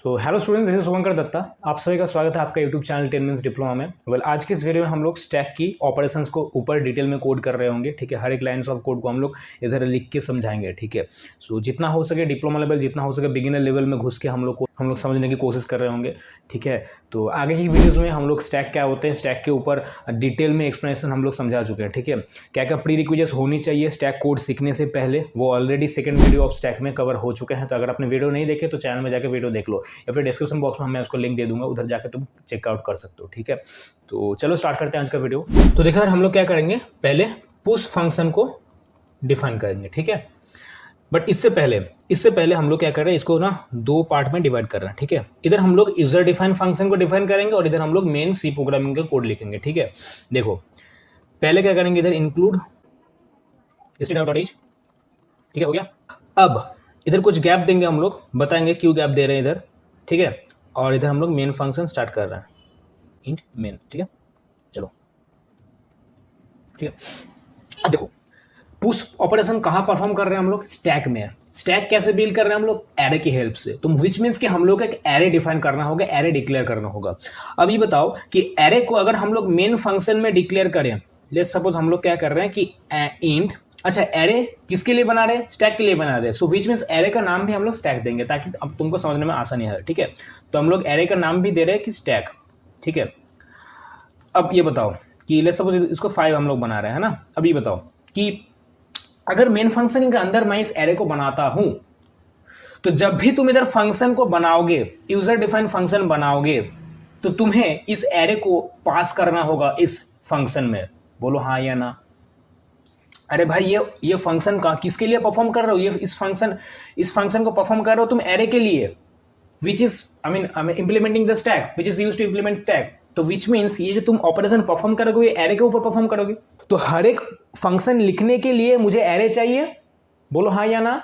Hello students, this is शुभंकर दत्ता। आप सभी का स्वागत है आपका यूट्यूब चैनल 10 मिनट्स डिप्लोमा में। आज के इस वीडियो में हम लोग स्टैक की ऑपरेशंस को ऊपर डिटेल में कोड कर रहे होंगे। ठीक है, हर एक लाइन्स ऑफ कोड को हम लोग इधर लिख के समझाएंगे। ठीक है, जितना हो सके डिप्लोमा लेवल, जितना हो सके बिगिनर लेवल में घुस के हम लोग समझने की कोशिश कर रहे होंगे। ठीक है, तो आगे की वीडियोज़ में हम लोग स्टैक क्या होते हैं, स्टैक के ऊपर डिटेल में एक्सप्लेनेशन हम लोग समझा चुके हैं। ठीक है, क्या क्या प्री रिक्विजिट्स होनी चाहिए स्टैक कोड सीखने से पहले, वो already second video of stack में कवर हो चुके हैं। तो अगर आपने वीडियो नहीं देखे तो चैनल में जाकर वीडियो देख लो, या फिर डिस्क्रिप्शन बॉक्स में मैं उसको लिंक दे दूंगा, उधर जाकर तुम चेकआउट कर सकते हो। ठीक है, तो चलो स्टार्ट करते हैं आज का वीडियो। तो देखा हम लोग क्या करेंगे, पहले पुश फंक्शन को डिफाइन करेंगे। ठीक है, बट इससे पहले हम लोग क्या कर रहे हैं, इसको ना दो पार्ट में डिवाइड कर रहे हैं। ठीक है, इधर हम लोग यूजर डिफाइन फंक्शन को डिफाइन करेंगे और इधर हम लोग मेन सी प्रोग्रामिंग का कोड लिखेंगे। ठीक है, देखो पहले क्या करेंगे, इधर इंक्लूड std.h। ठीक है, हो गया। अब इधर कुछ गैप देंगे हम लोग, बताएंगे क्यों गैप दे रहे हैं इधर। ठीक है, और इधर हम लोग मेन फंक्शन स्टार्ट कर रहे हैं, इंट मेन। ठीक है, चलो ठीक है। अब देखो पुश ऑपरेशन कहाँ परफॉर्म कर रहे हैं हम लोग, स्टैक में। स्टैक कैसे बिल्ड कर रहे हैं हम लोग, एरे की हेल्प से। तो विच मीन्स कि हम लोग एक एरे डिफाइन करना होगा, एरे डिक्लेयर करना होगा। अब ये बताओ कि एरे को अगर हम लोग मेन फंक्शन में डिक्लेयर करें, लेट्स सपोज हम लोग क्या कर रहे हैं कि इंट, अच्छा एरे किसके लिए बना रहे हैं, स्टैक के लिए बना रहे हैं। सो विच मीन्स एरे का नाम भी हम लोग स्टैक देंगे, ताकि अब तुमको समझने में आसानी है। ठीक है, तो हम लोग एरे का नाम भी दे रहे हैं कि स्टैक। ठीक है, अब ये बताओ कि लेट्स सपोज इसको 5 हम लोग बना रहे हैं ना। अब ये बताओ कि अगर मेन फंक्शन के अंदर मैं इस एरे को बनाता हूं, तो जब भी तुम इधर फंक्शन को बनाओगे, यूजर डिफाइन फंक्शन बनाओगे, तो तुम्हें इस एरे को पास करना होगा इस फंक्शन में। बोलो हाँ या ना। अरे भाई ये फंक्शन का किसके लिए परफॉर्म कर रहे हो, ये इस फंक्शन को परफॉर्म कर रहे हो तुम एरे के लिए, which is I mean implementing the stack, which is used to implement stack. तो विच मीन्स ये जो तुम ऑपरेशन परफॉर्म करोगे ये एरे के ऊपर परफॉर्म करोगे। तो हर एक फंक्शन लिखने के लिए मुझे एरे चाहिए, बोलो हाँ या ना।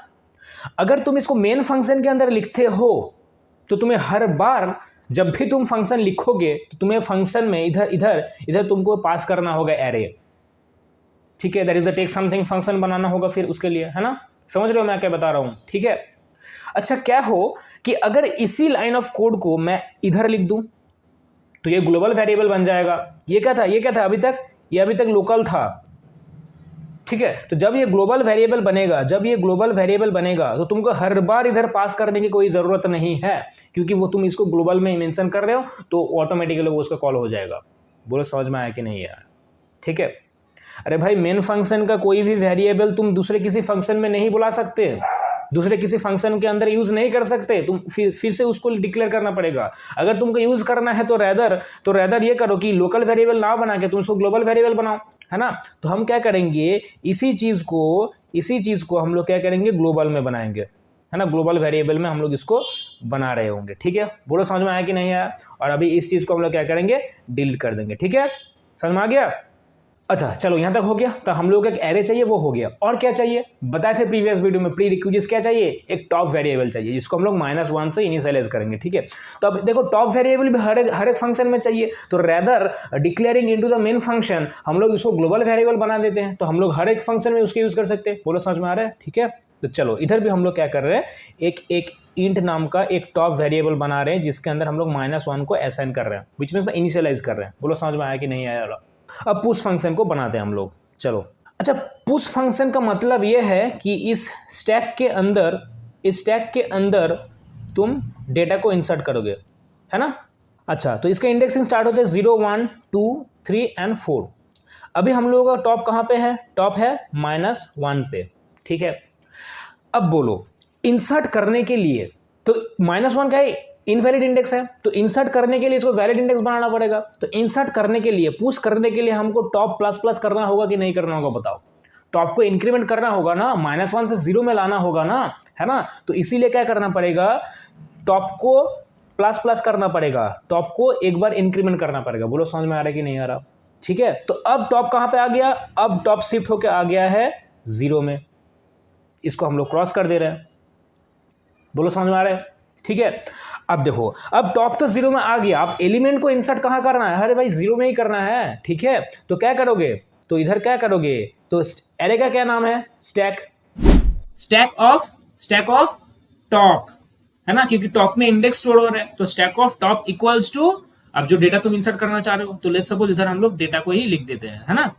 अगर तुम इसको मेन फंक्शन के अंदर लिखते हो तो तुम्हें हर बार जब भी तुम फंक्शन लिखोगे तो तुम्हें फंक्शन में इधर इधर इधर तुमको पास करना होगा एरे। ठीक है, that is the take something function बनाना होगा फिर उसके लिए, है ना। समझ रहे हो मैं क्या बता रहा हूं। ठीक है, अच्छा क्या हो कि अगर इसी लाइन ऑफ कोड को मैं इधर लिख दूं तो ये ग्लोबल वेरिएबल बन जाएगा। ये क्या था अभी तक लोकल था। ठीक है, तो जब ये ग्लोबल वेरिएबल बनेगा तो तुमको हर बार इधर पास करने की कोई ज़रूरत नहीं है, क्योंकि वो तुम इसको ग्लोबल में मेंशन कर रहे हो तो ऑटोमेटिकली वो उसका कॉल हो जाएगा। बोलो समझ में आया कि नहीं यार। ठीक है, अरे भाई मेन फंक्शन का कोई भी वेरिएबल तुम दूसरे किसी फंक्शन में नहीं बुला सकते, दूसरे किसी फंक्शन के अंदर यूज नहीं कर सकते, तुम फिर से उसको डिक्लेयर करना पड़ेगा। अगर तुमको यूज करना है तो रैदर ये करो कि लोकल वेरिएबल ना बना के तुम उसको ग्लोबल वेरिएबल बनाओ, है ना। तो हम क्या करेंगे, इसी चीज को हम लोग क्या करेंगे, ग्लोबल में बनाएंगे, है ना। ग्लोबल वेरिएबल में हम लोग इसको बना रहे होंगे। ठीक है, बोलो समझ में आया कि नहीं आया। और अभी इस चीज को हम लोग क्या करेंगे, डिलीट कर देंगे। ठीक है, समझ में आ गया। अच्छा चलो यहाँ तक हो गया। तो हम लोग एक एरे चाहिए, वो हो गया। और क्या चाहिए बताए थे प्रीवियस वीडियो में, प्री रिक्विजिट्स क्या चाहिए, एक टॉप वेरिएबल चाहिए जिसको हम लोग -1 से इनिशियलाइज करेंगे। ठीक है, तो अब देखो टॉप वेरिएबल भी हर एक फंक्शन में चाहिए, तो rather declaring into the main function हम लोग इसको ग्लोबल वेरिएबल बना देते हैं, तो हम लोग हर एक फंक्शन में उसके यूज कर सकते हैं। बोलो समझ में आ रहा है। ठीक है, तो चलो इधर भी हम लोग क्या कर रहे हैं, एक इंट नाम का एक टॉप वेरिएबल बना रहे हैं जिसके अंदर हम लोग -1 को असाइन कर रहे हैं, विच मीन्स द इनिशियलाइज कर रहे हैं। बोलो समझ में आया कि नहीं आया। अब पुश फंक्शन को बनाते हैं हम लोग। चलो अच्छा, पुश फंक्शन का मतलब यह है कि इस स्टैक के अंदर तुम डेटा को इंसर्ट करोगे, है ना। अच्छा, तो इसका इंडेक्सिंग स्टार्ट होते हैं 0 1 2 3 और 4। अभी हम लोगों का टॉप कहाँ पे है, टॉप है -1 पे। ठीक है, अब बोलो इंसर्ट करने के लिए, तो -1 का इनवैलिड इंडेक्स है, तो इंसर्ट करने के लिए इसको वैलिड इंडेक्स बनाना पड़ेगा। तो इंसर्ट करने के लिए, पुश करने के लिए हमको टॉप ++ करना होगा कि नहीं करना होगा, बताओ। टॉप को इंक्रीमेंट करना होगा ना, -1 से 0 में लाना होगा ना, है ना। तो इसीलिए क्या करना पड़ेगा, टॉप को ++ करना पड़ेगा, टॉप को एक बार इंक्रीमेंट करना पड़ेगा। बोलो समझ में आ रहा है कि नहीं आ रहा। ठीक है, तो अब टॉप कहाँ पे आ गया, अब टॉप शिफ्ट होकर आ गया है 0 में, इसको हम लोग क्रॉस कर दे रहे हैं। बोलो समझ में आ रहा है। ठीक है, अब देखो अब टॉप तो 0 में आ गया, अब एलिमेंट को इंसर्ट कहाँ करना है, अरे भाई 0 में ही करना है। ठीक है, तो क्या करोगे, तो इधर क्या करोगे, तो एरे का क्या नाम है, स्टैक ऑफ टॉप, है ना, क्योंकि टॉप में इंडेक्स स्टोर हो रहा है। तो stack of top equals to, अब जो डेटा तुम इंसर्ट करना चाह रहे हो, तो लेट्स सपोज इधर हम लोग डेटा को ही लिख देते हैं, है ना,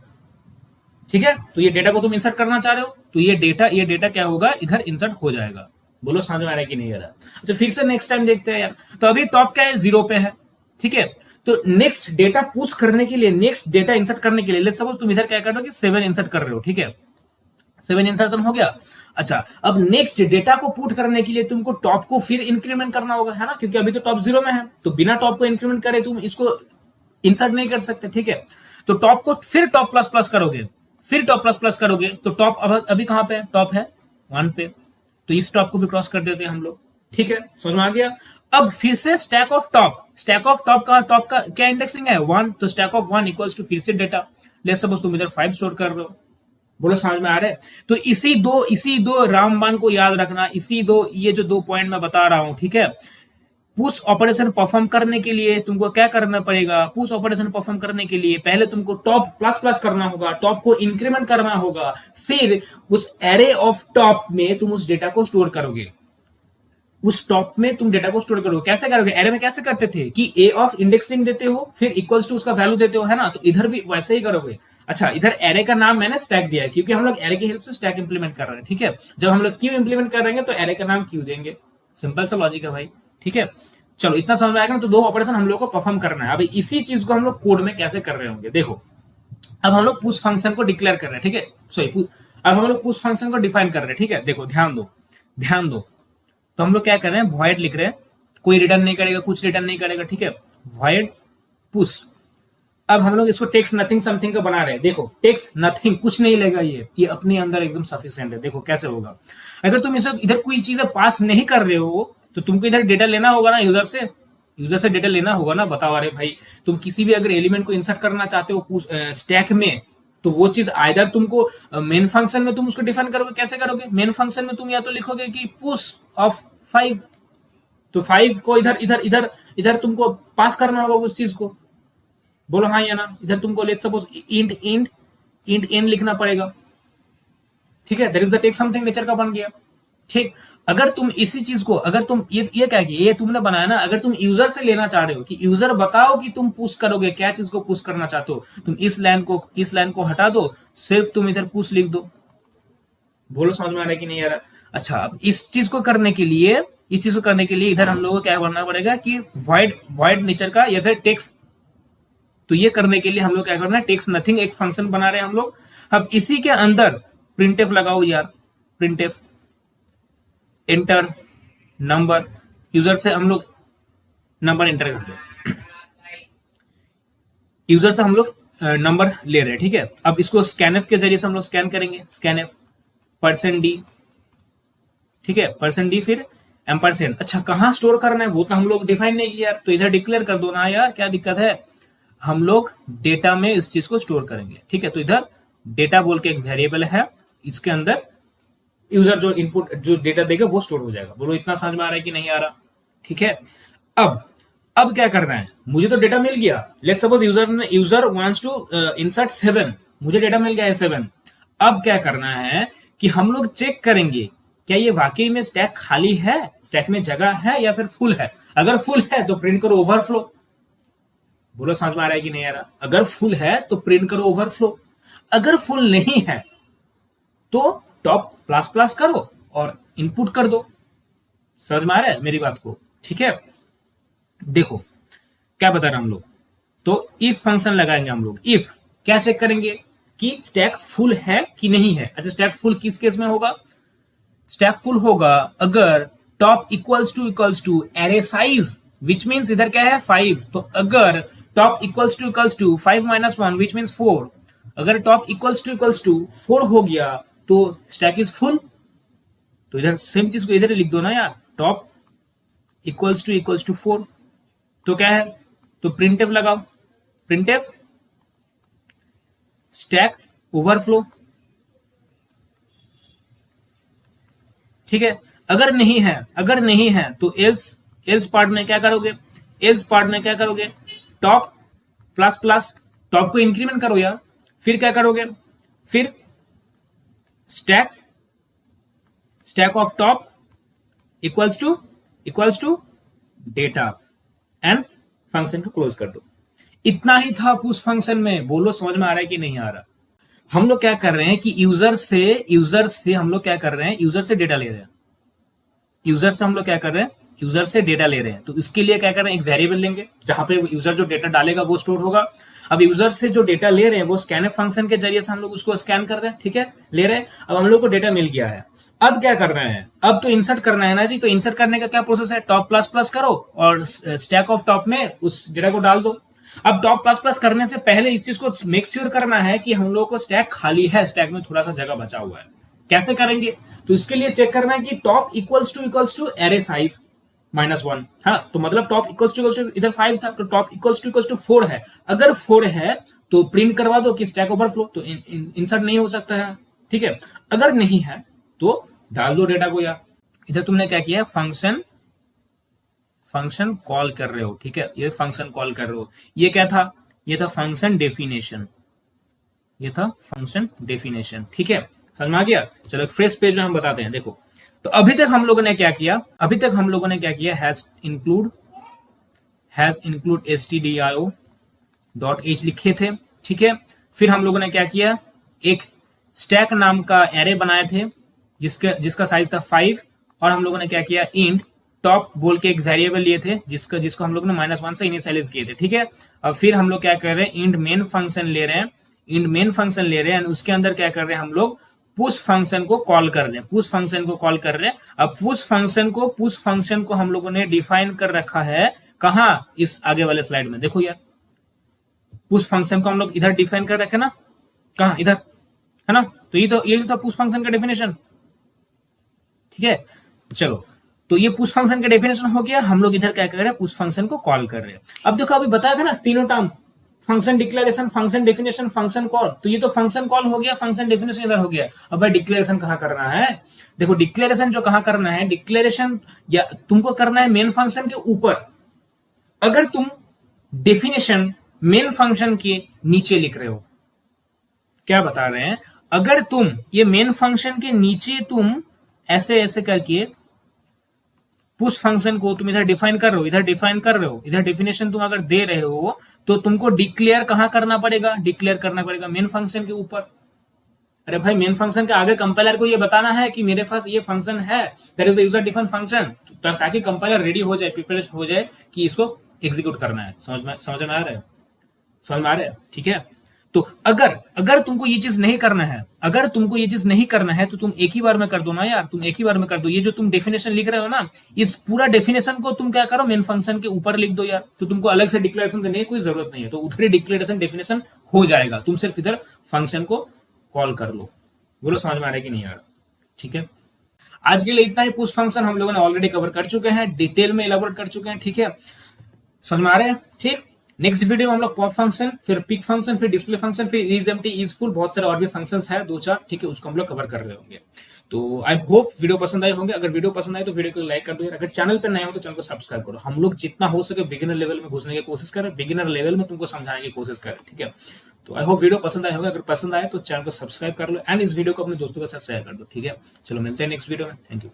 ठीक है। तो ये डेटा को तुम इंसर्ट करना चाह रहे हो, तो ये डेटा क्या होगा, इधर इंसर्ट हो जाएगा। बोलो समझ में आ रहा है कि नहीं आ रहा। अच्छा फिर से नेक्स्ट टाइम देखते हैं यार। तो अभी टॉप क्या है, 0 पे है, ठीक है। तो नेक्स्ट डेटा पुश करने के लिए, नेक्स्ट डेटा इंसर्ट करने के लिए, लेट्स सपोज तुम इधर क्या कर रहे हो कि 7 इंसर्ट कर रहे हो, ठीक है, 7 इंसर्शन हो गया। अच्छा अब नेक्स्ट डेटा को पुट करने के लिए तुमको टॉप को फिर इंक्रीमेंट करना होगा, है ना, क्योंकि अभी तो टॉप 0 में है, तो बिना टॉप को इंक्रीमेंट करे तुम इसको इंसर्ट नहीं कर सकते, ठीक है। तो टॉप को फिर टॉप प्लस प्लस करोगे, फिर टॉप प्लस प्लस करोगे, तो टॉप अभी कहां पे है, टॉप है 1 पे, तो इस टॉप को भी क्रॉस कर देते हैं हम लोग, ठीक है, समझ में आ गया। अब फिर से stack of top, stack of top का क्या इंडेक्सिंग है 1, तो स्टैक ऑफ 1 इक्वल्स टू फिर से डेटा, लेट्स सपोज तुम इधर 5 स्टोर कर रहे हो। बोलो समझ में आ रहा है। तो इसी दो रामबाण को याद रखना, ये जो 2 पॉइंट मैं बता रहा हूं, ठीक है। पुश ऑपरेशन परफॉर्म करने के लिए तुमको क्या करना पड़ेगा, पुश ऑपरेशन परफॉर्म करने के लिए पहले तुमको टॉप प्लस प्लस करना होगा, टॉप को इंक्रीमेंट करना होगा, फिर उस एरे ऑफ टॉप में तुम उस डेटा को स्टोर करोगे, उस टॉप में तुम डेटा को स्टोर करोगे। कैसे करोगे, एरे में कैसे करते थे कि ए ऑफ इंडेक्सिंग देते हो, फिर इक्वल्स टू उसका वैल्यू देते हो, है ना, तो इधर भी वैसे ही करोगे। अच्छा इधर एरे का नाम मैंने स्टैक दिया है, क्योंकि हम लोग एरे की हेल्प से स्टैक इंप्लीमेंट कर रहे हैं, ठीक है। जब हम लोग क्यू इंप्लीमेंट कर रहे हैं तो एरे का नाम क्यू देंगे, सिंपल सा लॉजिक है भाई, ठीक है। चलो इतना समझ में आएगा ना। तो 2 ऑपरेशन हम लोग को परफॉर्म करना है। अभी इसी चीज को हम लोग कोड में कैसे कर रहे होंगे, देखो। अब हम लोग पुश फंक्शन को डिक्लेयर कर रहे हैं, ठीक है, सॉरी, अब हम लोग पुश फंक्शन को डिफाइन कर रहे हैं, ठीक है। देखो ध्यान दो। तो हम लोग क्या कर रहे हैं, वॉइड लिख रहे हैं, कोई रिटर्न नहीं करेगा, कुछ रिटर्न नहीं करेगा, ठीक है, वॉइड पुश। अब हम लोग इसको टेक्स्ट नथिंग समथिंग का बना रहे हैं। देखो टेक्स्ट नथिंग कुछ नहीं लेगा, ये अपने अंदर एकदम सफिशिएंट है। देखो कैसे होगा, अगर तुम इसे इधर कोई चीजें पास नहीं कर रहे हो, तो तुमको इधर डेटा लेना होगा ना, यूजर से डेटा लेना होगा ना। बताओ, अरे भाई तुम किसी भी अगर एलिमेंट को इंसर्ट करना चाहते हो स्टैक में, तो वो चीज आइदर तुमको मेन फंक्शन में तुम उसको डिफाइन करोगे। कैसे करोगे, मेन फंक्शन में तुम या तो लिखोगे कि पुश ऑफ 5, तो 5 को इधर तुमको पास करना होगा उस चीज को। बोलो हाँ या ना। इधर तुमको लेट्स सपोज इंट एन लिखना पड़ेगा, ठीक है, that is the take something nature का बन गया, ठीक। अगर तुम इसी चीज को, अगर तुम ये क्या किया, ये तुमने बनाया ना, अगर तुम यूजर से लेना चाह रहे हो कि यूजर बताओ कि तुम पुश करोगे, क्या चीज को पुश करना चाहते हो, तुम इस लाइन को हटा दो, सिर्फ तुम इधर पुश लिख दो। बोलो समझ में आ रहा है कि नहीं आ रहा। अच्छा अब इस चीज को करने के लिए इधर हम लोगों को क्या करना पड़ेगा कि वॉइड नेचर का या फिर टेक्स्ट। तो ये करने के लिए हम लोग क्या करना है, टेक्स्ट नथिंग एक फंक्शन बना रहे हैं हम लोग। अब इसी के अंदर प्रिंटफ लगाओ यार, प्रिंटफ एंटर नंबर, यूजर से हम लोग नंबर एंटर कर दो, यूजर से हम लोग नंबर ले रहे हैं, ठीक है। अब इसको स्कैनएफ के जरिए से हम लोग स्कैन करेंगे, स्कैनएफ %d, ठीक है, %d फिर एम्परसेंड। अच्छा कहां स्टोर करना है वो तो हम लोग डिफाइन नहीं किया यार, तो इधर डिक्लेयर कर दो ना यार, क्या दिक्कत है। हम लोग डेटा में इस चीज को स्टोर करेंगे, ठीक है। तो इधर डेटा बोल के एक वेरिएबल है, इसके अंदर यूजर जो इनपुट जो डेटा देगा वो स्टोर हो जाएगा। बोलो इतना समझ में आ रहा है कि नहीं आ रहा, ठीक है। अब क्या करना है, मुझे तो डेटा मिल गया, let's suppose user wants to insert 7, मुझे डेटा मिल गया है 7। अब क्या करना है कि हम लोग चेक करेंगे क्या ये वाकई में स्टैक खाली है, स्टैक में जगह है या फिर फुल है। अगर फुल है तो प्रिंट करो ओवरफ्लो। बोलो समझ में आ रहा है कि नहीं आ रहा। अगर फुल है तो प्रिंट करो ओवरफ्लो, अगर फुल नहीं है तो टॉप प्लस प्लस करो और इनपुट कर दो। समझ में आ रहा है मेरी बात को, ठीक है। देखो क्या बता रहे हम लोग, तो इफ फंक्शन लगाएंगे हम लोग। इफ क्या चेक करेंगे कि स्टैक फुल है कि नहीं है। अच्छा स्टैक फुल किस केस में होगा, स्टैक फुल होगा अगर top equals to array size, which means इधर क्या है 5, तो अगर top equals to 5 - 1 which means 4, अगर टॉप इक्वल्स टू 4 हो गया तो स्टैक इज फुल। तो इधर सेम चीज को इधर लिख दो ना यार, टॉप इक्वल्स टू 4, तो क्या है, तो प्रिंटफ लगाओ, प्रिंटफ स्टैक ओवरफ्लो, ठीक है। अगर नहीं है तो एल्स पार्ट में क्या करोगे, टॉप प्लस प्लस, टॉप को इंक्रीमेंट करो यार, फिर क्या करोगे, फिर stack of top equals equals to data and function को क्लोज कर दो। इतना ही था पुश फंक्शन में। बोलो समझ में आ रहा है कि नहीं आ रहा। हम लोग क्या कर रहे हैं कि यूजर से हम लोग क्या कर रहे हैं, यूजर से डेटा ले रहे हैं। यूजर से हम लोग क्या कर रहे हैं, यूजर से डेटा ले रहे हैं। तो इसके लिए क्या कर रहे हैं, एक वेरिएबल लेंगे जहां पे यूजर जो डेटा डालेगा वो स्टोर होगा। अब यूजर से जो डेटा ले रहे हैं वो स्कैनफ फंक्शन के जरिए से हम लोग उसको स्कैन कर रहे हैं, ठीक है, ले रहे हैं। अब हम लोग को डेटा मिल गया है। अब क्या करना है, अब तो इंसर्ट करना है ना जी। तो इंसर्ट करने का क्या प्रोसेस है, टॉप प्लस प्लस करो और स्टैक ऑफ टॉप में उस डेटा को डाल दो। अब टॉप प्लस प्लस करने से पहले इस चीज को मेक श्योर करना है कि हम लोग को स्टैक खाली है, स्टैक में थोड़ा सा जगह बचा हुआ है। कैसे करेंगे, तो इसके लिए चेक करना है कि top equals to array size -1। हाँ, तो मतलब टॉप इक्वल्स टू इधर 5 था, तो टॉप इक्वल्स टू 4 है। अगर 4 है तो प्रिंट करवा दो कि स्टैक ओवरफ्लो, तो इंसर्ट नहीं हो सकता है, ठीक है। अगर नहीं है तो डाल दो डेटा को यार। इधर तुमने क्या किया, फंक्शन कॉल कर रहे हो, ठीक है, ये फंक्शन कॉल कर रहे हो। ये क्या था, ये था फंक्शन डेफिनेशन, ये था फंक्शन डेफिनेशन, ठीक है, समझ में आ गया। चलो एक फ्रेश पेज में हम बताते हैं। देखो, तो अभी तक हम लोगों ने क्या किया, हैज इंक्लूड stdio.h लिखे थे, ठीक है। फिर हम लोगों ने क्या किया, एक स्टैक नाम का एरे बनाए थे जिसका साइज था 5, और हम लोगों ने क्या किया, इंट टॉप बोल के एक वेरिएबल लिए थे जिसको हम लोगों ने -1 से इनिशियलाइज किए थे, ठीक है। अब फिर हम लोग क्या कर रहे हैं, इंट मेन फंक्शन ले रहे हैं, उसके अंदर क्या कर रहे हैं, हम लोग पुश फंक्शन को कॉल कर रहे हैं। अब पुश फंक्शन को हम लोगों ने डिफाइन कर रखा है कहां, इस आगे वाले स्लाइड में। देखो यार, पुश फंक्शन को हम लोग इधर डिफाइन कर रखे ना, कहां, इधर है ना। तो ये था पुश फंक्शन का डेफिनेशन, ठीक है। चलो, तो ये पुश फंक्शन का डेफिनेशन हो गया। हम लोग इधर क्या कर रहे हैं, पुश फंक्शन को कॉल कर रहे हैं। अब देखो, अभी बताया था ना तीनों term, function declaration, function definition, function call. तो ये तो फंक्शन कॉल हो गया, फंक्शन डेफिनेशन इधर हो गया। अब भाई डिक्लेरेशन कहां करना है, देखो डिक्लेरेशन जो कहां करना है, डिक्लेरेशन या तुमको करना है मेन फंक्शन के ऊपर। अगर तुम डेफिनेशन मेन फंक्शन के नीचे लिख रहे हो, क्या बता रहे हैं, अगर तुम ये मेन फंक्शन के नीचे तुम ऐसे ऐसे करके पुश फंक्शन को तुम इधर डिफाइन कर रहे हो, इधर डेफिनेशन तुम अगर दे रहे हो, तो तुमको डिक्लेयर कहां करना पड़ेगा, मेन फंक्शन के ऊपर। अरे भाई, मेन फंक्शन के आगे कंपाइलर को ये बताना है कि मेरे पास ये फंक्शन है, that is the user defined function, ताकि कंपाइलर रेडी हो जाए, प्रिपेयर हो जाए कि इसको एग्जीक्यूट करना है। समझ में आ रहा है, ठीक है। तो अगर तुमको ये चीज नहीं करना है, तो तुम एक ही बार में कर दो ना यार, ये जो तुम डेफिनेशन लिख रहे हो ना, इस पूरा डेफिनेशन को तुम क्या करो, मेन फंक्शन के ऊपर लिख दो यार। तो तुमको अलग से डिक्लेरेशन देने की कोई जरूरत नहीं है, तो उधर ही डिक्लेरेशन डेफिनेशन हो जाएगा। तुम सिर्फ इधर फंक्शन को कॉल कर लो। बोलो समझ में आ रहा है कि नहीं आ रहा, ठीक है। आज के लिए इतना ही। पुश फंक्शन हम लोगों ने ऑलरेडी कवर कर चुके हैं, डिटेल में इलाबोरेट कर चुके हैं, ठीक है, समझ में आ रहा है, ठीक। नेक्स्ट वीडियो में हम लोग पॉप फंक्शन, फिर पिक फंक्शन, फिर डिस्प्ले फंक्शन, फिर इज एम्प्टी, इज फुल, बहुत सारे और भी फंक्शंस है 2-4, ठीक है, उसको हम लोग कवर कर रहे होंगे। तो आई होप वीडियो पसंद आए होंगे। अगर वीडियो पसंद आए तो वीडियो को लाइक कर दो यार। अगर चैनल पे नए हो तो चैनल को सब्सक्राइब करो। हम लोग जितना हो सके बिगिनर लेवल में घुसने की कोशिश करें, बिगिनर लेवल में तुमको समझाने की कोशिश करें, ठीक है। तो आई होप वीडियो पसंद आए होगा। अगर पसंद आए तो चैनल को सब्सक्राइब कर लो एंड इस वीडियो को अपने दोस्तों के साथ शेयर कर दो, ठीक है। चलो मिलते हैं नेक्स्ट वीडियो में, थैंक यू।